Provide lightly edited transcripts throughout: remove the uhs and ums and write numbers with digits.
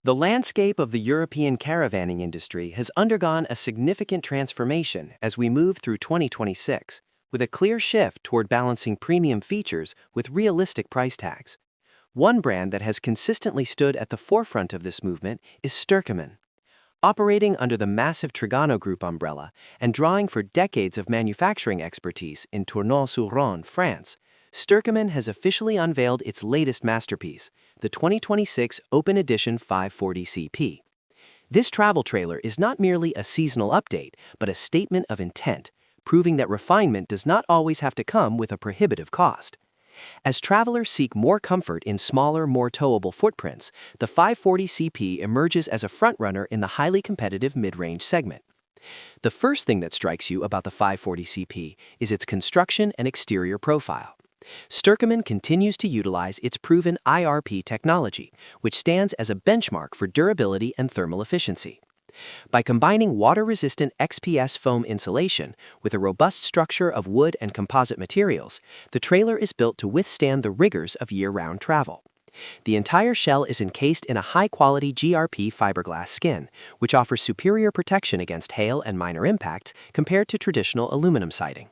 The landscape of the European caravanning industry has undergone a significant transformation as we move through 2026, with a clear shift toward balancing premium features with realistic price tags. One brand that has consistently stood at the forefront of this movement is Sterckeman. Operating under the massive Trigano Group umbrella and drawing for decades of manufacturing expertise in Tournon-sur-Rhone, France, Sterckeman has officially unveiled its latest masterpiece, the 2026 Open Edition 540cp. This travel trailer is not merely a seasonal update, but a statement of intent, proving that refinement does not always have to come with a prohibitive cost. As travelers seek more comfort in smaller, more towable footprints, the 540cp emerges as a frontrunner in the highly competitive mid-range segment. The first thing that strikes you about the 540cp is its construction and exterior profile. Sterckeman continues to utilize its proven IRP technology, which stands as a benchmark for durability and thermal efficiency. By combining water-resistant XPS foam insulation with a robust structure of wood and composite materials, the trailer is built to withstand the rigors of year-round travel. The entire shell is encased in a high-quality GRP fiberglass skin, which offers superior protection against hail and minor impacts compared to traditional aluminum siding.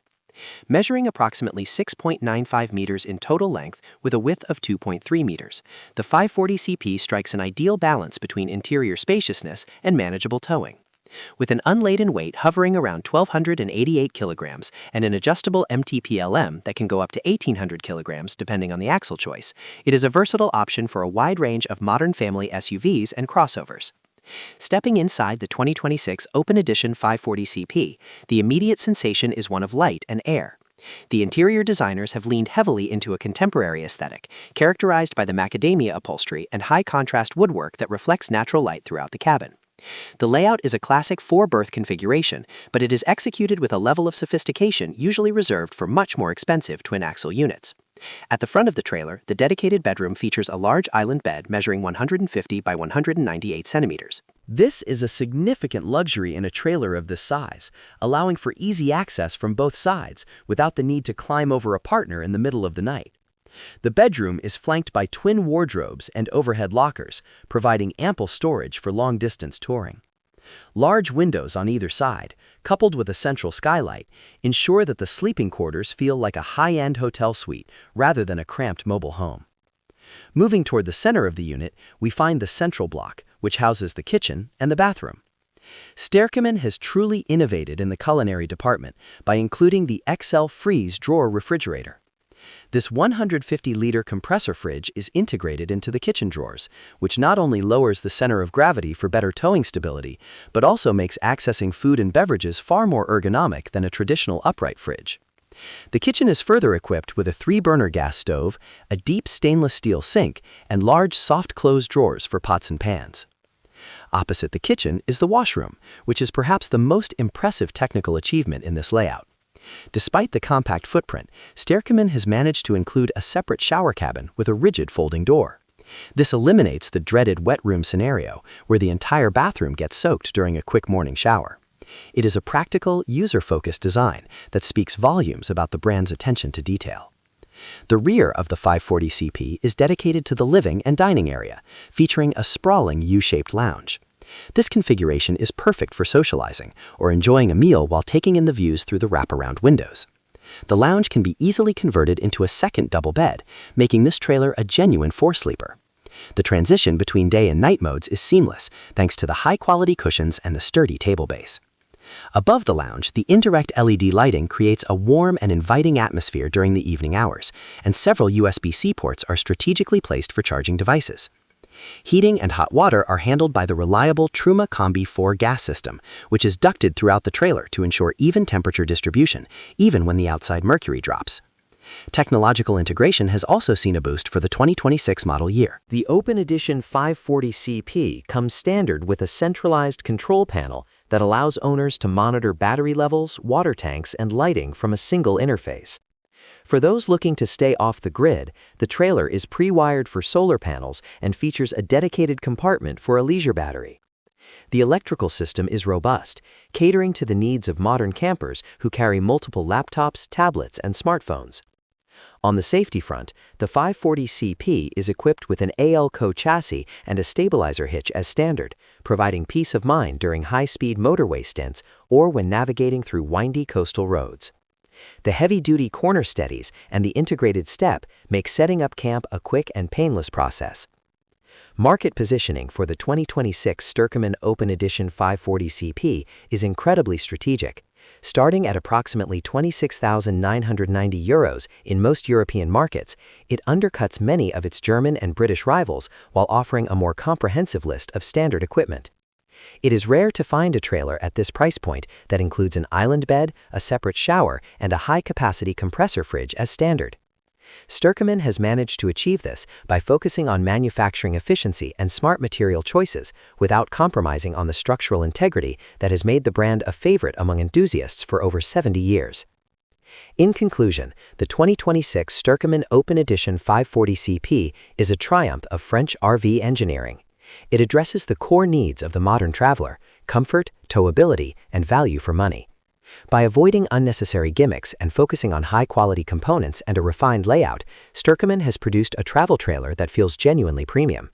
Measuring approximately 6.95 meters in total length with a width of 2.3 meters, the 540cp strikes an ideal balance between interior spaciousness and manageable towing. With an unladen weight hovering around 1,288 kilograms and an adjustable MTPLM that can go up to 1,800 kilograms depending on the axle choice, it is a versatile option for a wide range of modern family SUVs and crossovers. Stepping inside the 2026 Open Edition 540cp, the immediate sensation is one of light and air. The interior designers have leaned heavily into a contemporary aesthetic, characterized by the macadamia upholstery and high-contrast woodwork that reflects natural light throughout the cabin. The layout is a classic four-berth configuration, but it is executed with a level of sophistication usually reserved for much more expensive twin-axle units. At the front of the trailer, the dedicated bedroom features a large island bed measuring 150 by 198 centimeters. This is a significant luxury in a trailer of this size, allowing for easy access from both sides without the need to climb over a partner in the middle of the night. The bedroom is flanked by twin wardrobes and overhead lockers, providing ample storage for long-distance touring. Large windows on either side, coupled with a central skylight, ensure that the sleeping quarters feel like a high-end hotel suite rather than a cramped mobile home. Moving toward the center of the unit, we find the central block, which houses the kitchen and the bathroom. Sterckeman has truly innovated in the culinary department by including the XL Freeze drawer refrigerator. This 150-liter compressor fridge is integrated into the kitchen drawers, which not only lowers the center of gravity for better towing stability, but also makes accessing food and beverages far more ergonomic than a traditional upright fridge. The kitchen is further equipped with a 3-burner gas stove, a deep stainless steel sink, and large soft-close drawers for pots and pans. Opposite the kitchen is the washroom, which is perhaps the most impressive technical achievement in this layout. Despite the compact footprint, Sterckeman has managed to include a separate shower cabin with a rigid folding door. This eliminates the dreaded wet room scenario, where the entire bathroom gets soaked during a quick morning shower. It is a practical, user-focused design that speaks volumes about the brand's attention to detail. The rear of the 540cp is dedicated to the living and dining area, featuring a sprawling U-shaped lounge. This configuration is perfect for socializing or enjoying a meal while taking in the views through the wraparound windows. The lounge can be easily converted into a second double bed, making this trailer a genuine four-sleeper. The transition between day and night modes is seamless thanks to the high-quality cushions and the sturdy table base. Above the lounge, the indirect LED lighting creates a warm and inviting atmosphere during the evening hours, and several USB-C ports are strategically placed for charging devices. Heating and hot water are handled by the reliable Truma Combi 4 gas system, which is ducted throughout the trailer to ensure even temperature distribution, even when the outside mercury drops. Technological integration has also seen a boost for the 2026 model year. The Open Edition 540cp comes standard with a centralized control panel that allows owners to monitor battery levels, water tanks, and lighting from a single interface. For those looking to stay off the grid, the trailer is pre-wired for solar panels and features a dedicated compartment for a leisure battery. The electrical system is robust, catering to the needs of modern campers who carry multiple laptops, tablets, and smartphones. On the safety front, the 540CP is equipped with an AL-CO chassis and a stabilizer hitch as standard, providing peace of mind during high-speed motorway stints or when navigating through windy coastal roads. The heavy-duty corner steadies and the integrated step make setting up camp a quick and painless process. Market positioning for the 2026 Sterckeman Open Edition 540CP is incredibly strategic. Starting at approximately €26,990 in most European markets, it undercuts many of its German and British rivals while offering a more comprehensive list of standard equipment. It is rare to find a trailer at this price point that includes an island bed, a separate shower, and a high-capacity compressor fridge as standard. Sterckeman has managed to achieve this by focusing on manufacturing efficiency and smart material choices without compromising on the structural integrity that has made the brand a favorite among enthusiasts for over 70 years. In conclusion, the 2026 Sterckeman Open Edition 540CP is a triumph of French RV engineering. It addresses the core needs of the modern traveler: comfort, towability, and value for money. By avoiding unnecessary gimmicks and focusing on high-quality components and a refined layout, Sterckeman has produced a travel trailer that feels genuinely premium.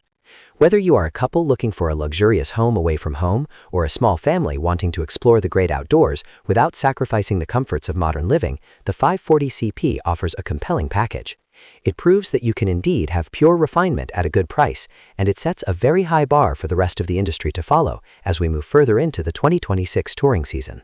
Whether you are a couple looking for a luxurious home away from home or a small family wanting to explore the great outdoors without sacrificing the comforts of modern living, the 540CP offers a compelling package. It proves that you can indeed have pure refinement at a good price, and it sets a very high bar for the rest of the industry to follow as we move further into the 2026 touring season.